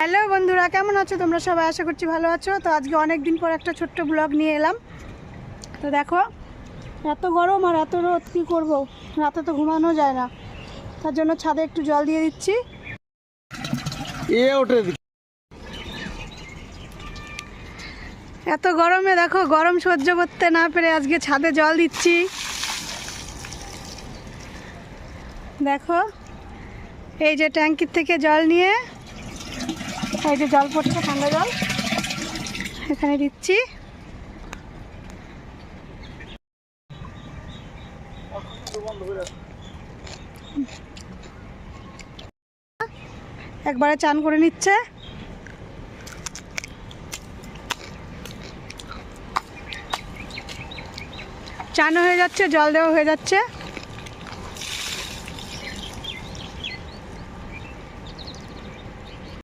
Hello বন্ধুরা, কেমন আছো তোমরা সবাই? আশা করছি ভালো আছো। তো আজকে অনেক দিন পর একটা ছোট্ট ব্লগ নিয়ে এলাম। তো দেখো, এত গরম আর এত রোদ, কী করবো? রাতে তো ঘুমানো যায় না, তার জন্য ছাদে একটু জল দিয়ে দিচ্ছি। এত গরমে দেখো, গরম সহ্য করতে না পেরে আজকে ছাদে জল দিচ্ছি। দেখো, এই যে ট্যাঙ্কির থেকে জল নিয়ে, এই যে জল পড়ছে, ঠান্ডা জল এখানে দিচ্ছি। একবারে চান করে নিচ্ছে। চানও হয়ে যাচ্ছে, জল দেওয়া হয়ে যাচ্ছে।